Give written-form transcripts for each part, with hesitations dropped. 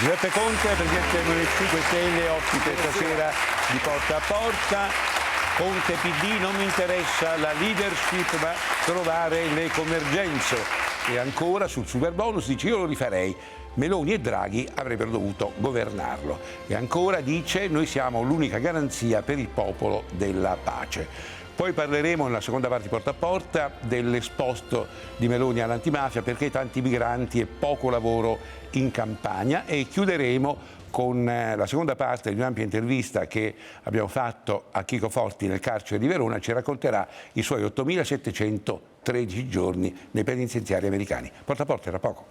Giuseppe Conte, presidente del Movimento 5 Stelle, ospite stasera di Porta a Porta. Conte PD, non mi interessa la leadership, ma trovare le convergenze. E ancora sul superbonus dice io lo rifarei. Meloni e Draghi avrebbero dovuto governarlo. E ancora dice noi siamo l'unica garanzia per il popolo della pace. Poi parleremo nella seconda parte di Porta a Porta dell'esposto di Meloni all'antimafia, perché tanti migranti e poco lavoro in campagna, e chiuderemo con la seconda parte di un'ampia intervista che abbiamo fatto a Chico Forti nel carcere di Verona. Ci racconterà i suoi 8.713 giorni nei penitenziari americani. Porta a Porta, tra poco.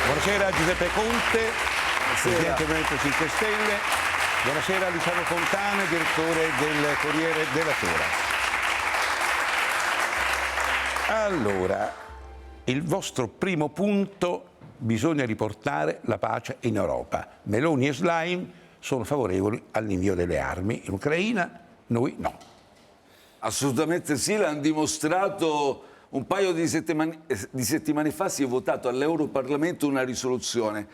Buonasera Giuseppe Conte, presidente del Movimento 5 Stelle. Buonasera Luciano Fontana, direttore del Corriere della Sera. Allora, il vostro primo punto: bisogna riportare la pace in Europa. Meloni e Schlein sono favorevoli all'invio delle armi in Ucraina, noi no. Assolutamente sì, l'hanno dimostrato un paio di settimane fa. Si è votato all'Europarlamento una risoluzione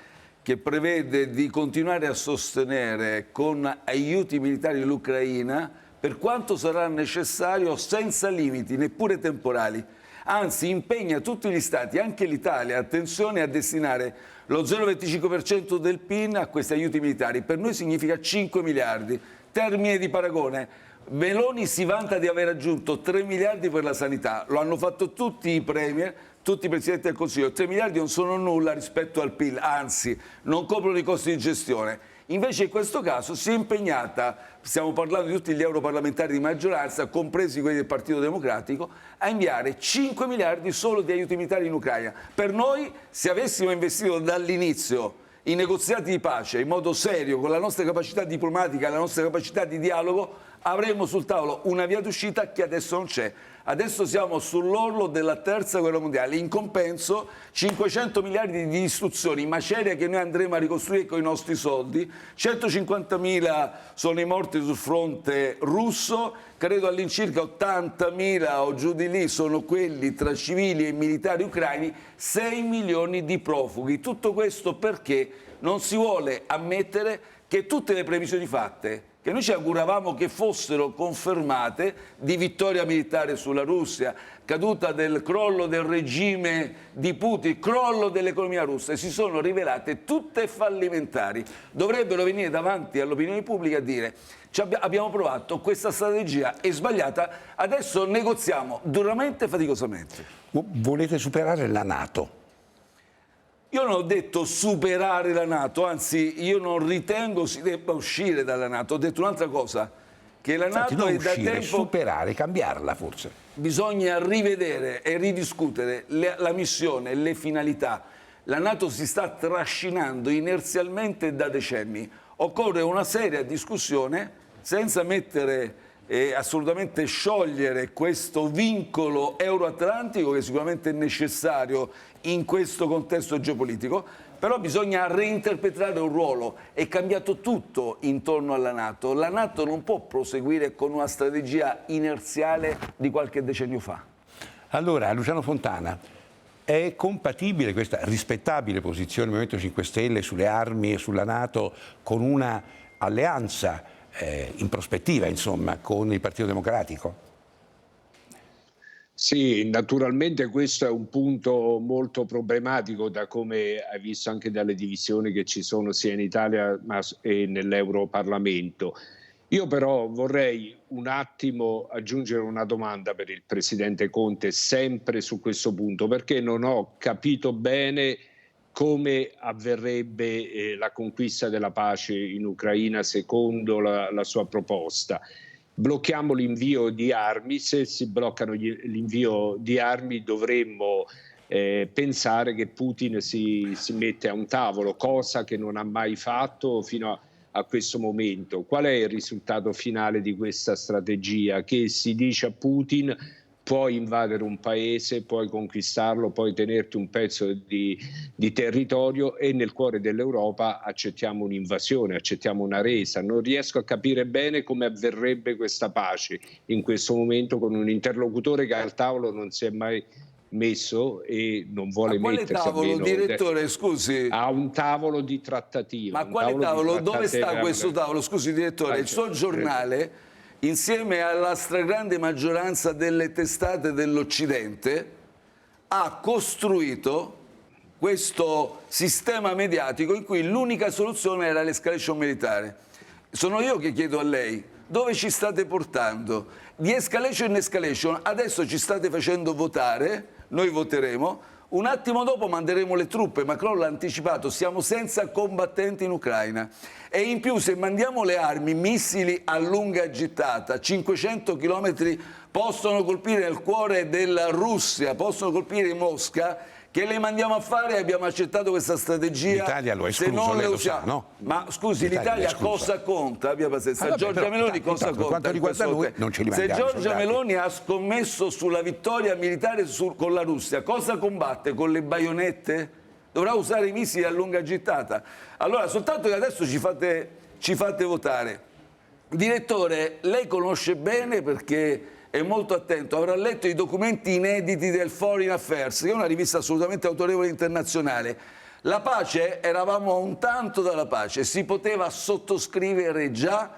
che prevede di continuare a sostenere con aiuti militari l'Ucraina per quanto sarà necessario, senza limiti, neppure temporali. Anzi, impegna tutti gli Stati, anche l'Italia, attenzione, a destinare lo 0,25% del PIL a questi aiuti militari. Per noi significa 5 miliardi. Termine di paragone: Meloni si vanta di aver aggiunto 3 miliardi per la sanità. Lo hanno fatto tutti i premier, tutti i presidenti del Consiglio. 3 miliardi non sono nulla rispetto al PIL, anzi, non coprono i costi di gestione. Invece in questo caso si è impegnata, stiamo parlando di tutti gli europarlamentari di maggioranza, compresi quelli del Partito Democratico, a inviare 5 miliardi solo di aiuti militari in Ucraina. Per noi, se avessimo investito dall'inizio i negoziati di pace in modo serio, con la nostra capacità diplomatica, la nostra capacità di dialogo, avremmo sul tavolo una via d'uscita che adesso non c'è. Adesso siamo sull'orlo della terza guerra mondiale. In compenso 500 miliardi di istruzioni, maceria che noi andremo a ricostruire con i nostri soldi. 150.000 sono i morti sul fronte russo, credo all'incirca 80.000 o giù di lì sono quelli tra civili e militari ucraini, 6 milioni di profughi. Tutto questo perché non si vuole ammettere che tutte le previsioni fatte, che noi ci auguravamo che fossero confermate, di vittoria militare sulla Russia, caduta del crollo del regime di Putin, crollo dell'economia russa, si sono rivelate tutte fallimentari. Dovrebbero venire davanti all'opinione pubblica a dire abbiamo provato, questa strategia è sbagliata, adesso negoziamo duramente e faticosamente. Volete superare la NATO? Io non ho detto superare la NATO, anzi io non ritengo si debba uscire dalla NATO. Ho detto un'altra cosa, che la NATO non è uscire, da tempo... superare, cambiarla forse. Bisogna rivedere e ridiscutere la missione, le finalità. La NATO si sta trascinando inerzialmente da decenni. Occorre una seria discussione senza mettere assolutamente sciogliere questo vincolo euroatlantico, che sicuramente è necessario in questo contesto geopolitico, però bisogna reinterpretare un ruolo. È cambiato tutto intorno alla NATO. La NATO non può proseguire con una strategia inerziale di qualche decennio fa. Allora, Luciano Fontana, è compatibile questa rispettabile posizione del Movimento 5 Stelle sulle armi e sulla NATO con una alleanza in prospettiva, insomma, con il Partito Democratico? Sì, naturalmente questo è un punto molto problematico, da come hai visto anche dalle divisioni che ci sono sia in Italia e nell'Europarlamento. Io però vorrei un attimo aggiungere una domanda per il Presidente Conte, sempre su questo punto, perché non ho capito bene come avverrebbe la conquista della pace in Ucraina secondo la sua proposta. Blocchiamo l'invio di armi. Se si bloccano l'invio di armi dovremmo pensare che Putin si mette a un tavolo, cosa che non ha mai fatto fino a questo momento. Qual è il risultato finale di questa strategia? Che si dice a Putin: puoi invadere un paese, puoi conquistarlo, puoi tenerti un pezzo di territorio, e nel cuore dell'Europa accettiamo un'invasione, accettiamo una resa. Non riesco a capire bene come avverrebbe questa pace in questo momento con un interlocutore che al tavolo non si è mai messo e non vuole mettersi. A quale tavolo, direttore, scusi? A un tavolo di trattativa. Ma quale tavolo? Dove sta questo tavolo? Scusi, direttore, il suo giornale, insieme alla stragrande maggioranza delle testate dell'Occidente, ha costruito questo sistema mediatico in cui l'unica soluzione era l'escalation militare. Sono io che chiedo a lei, dove ci state portando? Di escalation in escalation, adesso ci state facendo votare, noi voteremo, un attimo dopo manderemo le truppe, Macron l'ha anticipato, siamo senza combattenti in Ucraina. E in più, se mandiamo le armi, missili a lunga gittata, 500 km, possono colpire nel cuore della Russia, possono colpire Mosca, che le mandiamo a fare? Abbiamo accettato questa strategia. L'Italia lo è escluso, se non lei le lo usiamo. sa, no? Ma scusi, l'Italia cosa conta? Abbia pazienza. Vabbè, Giorgia però, Meloni cosa intanto, conta? quanto riguarda lui, non ce li se mandiamo Giorgia soldati. Meloni ha scommesso sulla vittoria militare con la Russia, cosa combatte? Con le baionette? Dovrà usare i missili a lunga gittata. Allora, soltanto che adesso ci fate votare. Direttore, lei conosce bene, perché è molto attento, avrà letto i documenti inediti del Foreign Affairs, che è una rivista assolutamente autorevole internazionale. La pace, eravamo a un tanto dalla pace, si poteva sottoscrivere già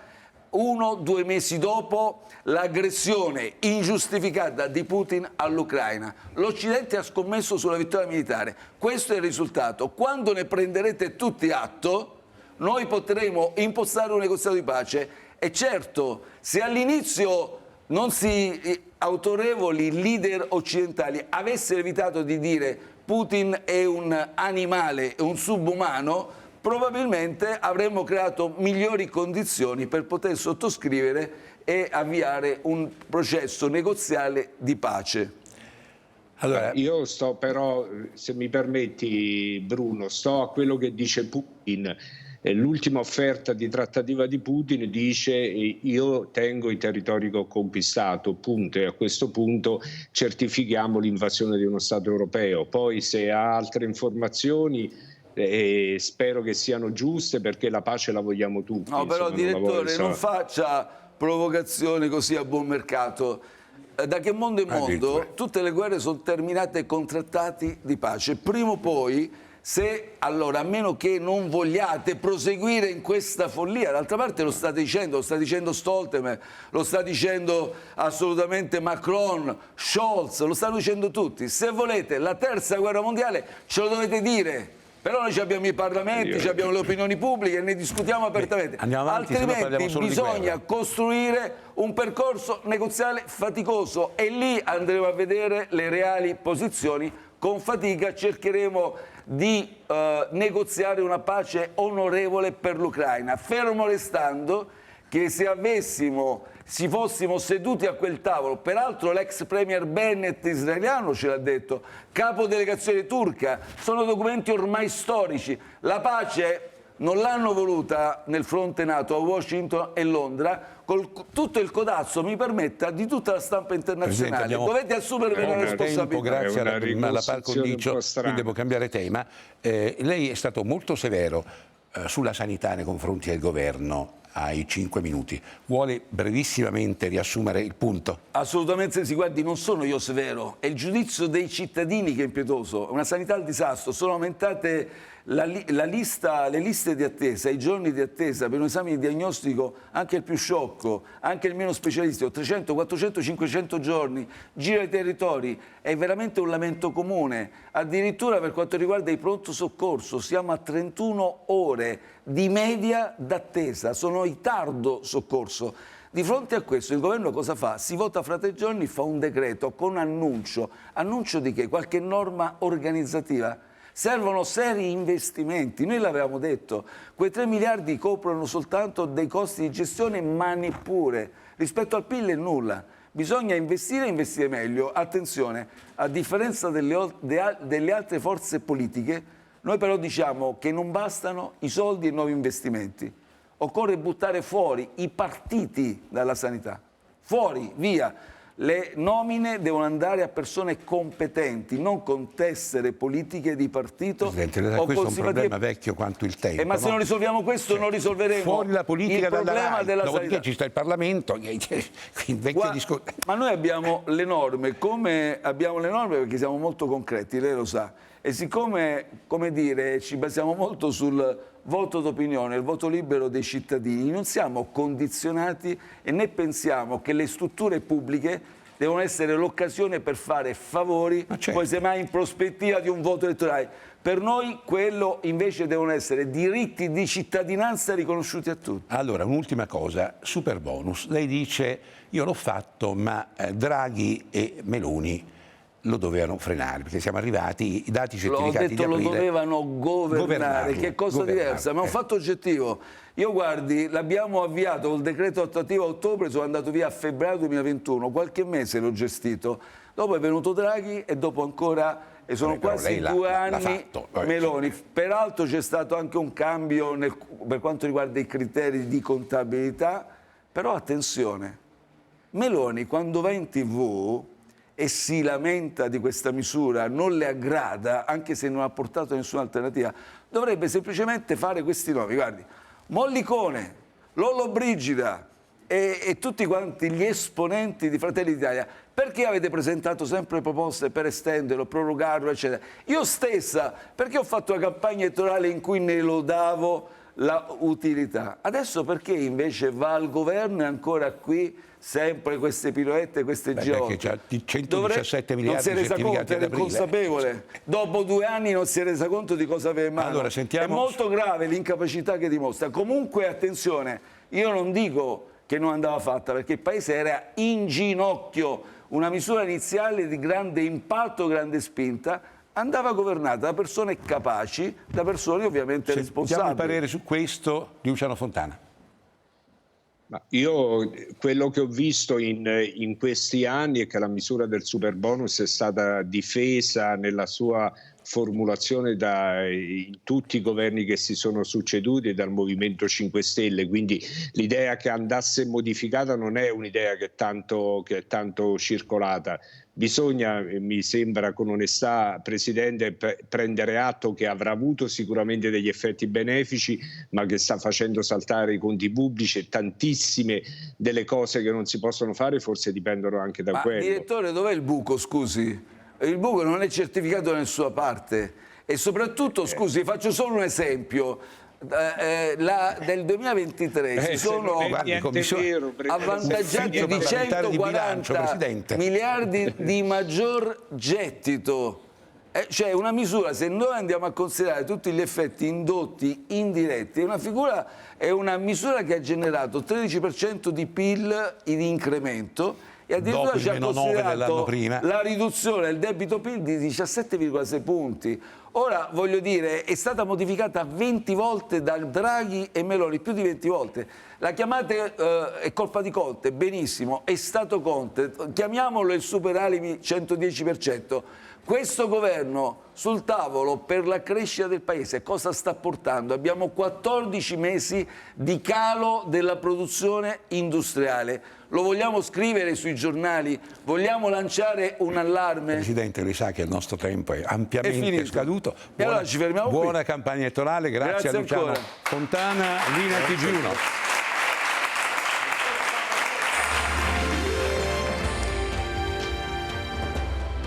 1 o 2 mesi dopo l'aggressione ingiustificata di Putin all'Ucraina. L'Occidente ha scommesso sulla vittoria militare, questo è il risultato. Quando ne prenderete tutti atto, noi potremo impostare un negoziato di pace. E certo, se all'inizio autorevoli leader occidentali avessero evitato di dire Putin è un animale, è un subumano, probabilmente avremmo creato migliori condizioni per poter sottoscrivere e avviare un processo negoziale di pace. Allora, io sto però, se mi permetti Bruno, sto a quello che dice Putin. L'ultima offerta di trattativa di Putin dice io tengo i territori che ho conquistato, punto, e a questo punto certifichiamo l'invasione di uno Stato europeo. Poi se ha altre informazioni spero che siano giuste, perché la pace la vogliamo tutti. No, però direttore, non faccia provocazioni così a buon mercato. Da che mondo è mondo, tutte le guerre sono terminate con trattati di pace. Prima o poi, allora, a meno che non vogliate proseguire in questa follia, d'altra parte lo sta dicendo Stoltenberg, lo sta dicendo assolutamente Macron, Scholz, lo stanno dicendo tutti. Se volete la terza guerra mondiale ce lo dovete dire, però noi abbiamo i parlamenti, abbiamo le opinioni pubbliche e ne discutiamo apertamente. Altrimenti bisogna costruire un percorso negoziale faticoso e lì andremo a vedere le reali posizioni. Con fatica cercheremo di negoziare una pace onorevole per l'Ucraina, fermo restando che se si fossimo seduti a quel tavolo, peraltro l'ex premier Bennett israeliano ce l'ha detto, capo delegazione turca, sono documenti ormai storici, la pace non l'hanno voluta nel fronte NATO a Washington e Londra, con tutto il codazzo, mi permetta, di tutta la stampa internazionale. Dovete assumervi la responsabilità. Grazie alla par condicio, quindi devo cambiare tema. Lei è stato molto severo sulla sanità nei confronti del governo ai 5 minuti. Vuole brevissimamente riassumere il punto? Assolutamente sì, guardi, non sono io severo, è il giudizio dei cittadini che è impietoso. Una sanità al disastro, sono aumentate le liste di attesa, i giorni di attesa per un esame di diagnostico, anche il più sciocco, anche il meno specialistico, 300, 400, 500 giorni, gira i territori, è veramente un lamento comune. Addirittura per quanto riguarda il pronto soccorso siamo a 31 ore di media d'attesa, sono i tardo soccorso. Di fronte a questo il governo cosa fa? Si vota fra 3 giorni, fa un decreto con annuncio di che? Qualche norma organizzativa? Servono seri investimenti, noi l'avevamo detto, quei 3 miliardi coprono soltanto dei costi di gestione, ma neppure, rispetto al PIL è nulla. Bisogna investire e investire meglio. Attenzione, a differenza delle altre forze politiche, noi però diciamo che non bastano i soldi e i nuovi investimenti. Occorre buttare fuori i partiti dalla sanità. Fuori, via. Le nomine devono andare a persone competenti, non con tessere politiche di partito. Presidente, o questo è un simpatie... problema vecchio quanto il tempo. ma se non risolviamo questo non risolveremo fuori la politica il problema RAI, della dopodiché sanità. ci sta il Parlamento, Ma noi abbiamo le norme, perché siamo molto concreti, lei lo sa, e siccome, come dire, ci basiamo molto sul voto d'opinione, il voto libero dei cittadini, non siamo condizionati e né pensiamo che le strutture pubbliche devono essere l'occasione per fare favori, certo, poi semmai in prospettiva di un voto elettorale. Per noi quello invece devono essere diritti di cittadinanza riconosciuti a tutti. Allora, un'ultima cosa, super bonus. Lei dice, io l'ho fatto, ma Draghi e Meloni lo dovevano frenare, perché siamo arrivati, i dati certificati di aprile... Lo dovevano governare, che è cosa diversa, ma è un fatto oggettivo. Io guardi, l'abbiamo avviato col decreto attuativo a ottobre, sono andato via a febbraio 2021, qualche mese l'ho gestito. Dopo è venuto Draghi e dopo ancora... E sono quasi 2 anni Meloni. Peraltro c'è stato anche un cambio per quanto riguarda i criteri di contabilità, però attenzione, Meloni quando va in TV e si lamenta di questa misura, non le aggrada, anche se non ha portato nessuna alternativa, dovrebbe semplicemente fare questi nomi, guardi, Mollicone, Lollobrigida e tutti quanti gli esponenti di Fratelli d'Italia. Perché avete presentato sempre proposte per estenderlo, prorogarlo, eccetera? Io stessa, perché ho fatto una campagna elettorale in cui ne lodavo la utilità? Adesso perché invece va al governo e ancora qui sempre queste piroette, queste gioche? Perché c'ha 117 miliardi non si è resa conto, certificati era inconsapevole. Dopo 2 anni non si è resa conto di cosa aveva in mano. Allora, sentiamo... È molto grave l'incapacità che dimostra. Comunque, attenzione, io non dico che non andava fatta, perché il Paese era in ginocchio. Una misura iniziale di grande impatto, grande spinta, andava governata da persone capaci, da persone ovviamente responsabili. Sentiamo il parere su questo di Luciano Fontana. Ma io quello che ho visto in questi anni è che la misura del superbonus è stata difesa nella sua formulazione da tutti i governi che si sono succeduti e dal Movimento 5 Stelle, quindi l'idea che andasse modificata non è un'idea che è tanto circolata. Bisogna, mi sembra con onestà, Presidente, prendere atto che avrà avuto sicuramente degli effetti benefici, ma che sta facendo saltare i conti pubblici e tantissime delle cose che non si possono fare forse dipendono anche da quello. Direttore, dov'è il buco, scusi? Il buco non è certificato da nessuna parte e soprattutto, scusi, faccio solo un esempio. Del 2023 si sono avvantaggiati di 140 miliardi di maggior gettito. Cioè una misura, se noi andiamo a considerare tutti gli effetti indotti, indiretti, è una misura che ha generato 13% di PIL in incremento e addirittura ci ha considerato la riduzione del debito PIL di 17,6 punti. Ora, voglio dire, è stata modificata 20 volte da Draghi e Meloni, più di 20 volte. La chiamate è colpa di Conte, benissimo, è stato Conte, chiamiamolo il superalibi 110%. Questo governo sul tavolo per la crescita del Paese cosa sta portando? Abbiamo 14 mesi di calo della produzione industriale. Lo vogliamo scrivere sui giornali? Vogliamo lanciare un allarme? Presidente, lei sa che il nostro tempo è ampiamente scaduto. E allora ci fermiamo qui. Buona campagna elettorale, grazie a Luciano ancora. Fontana, linea TG1.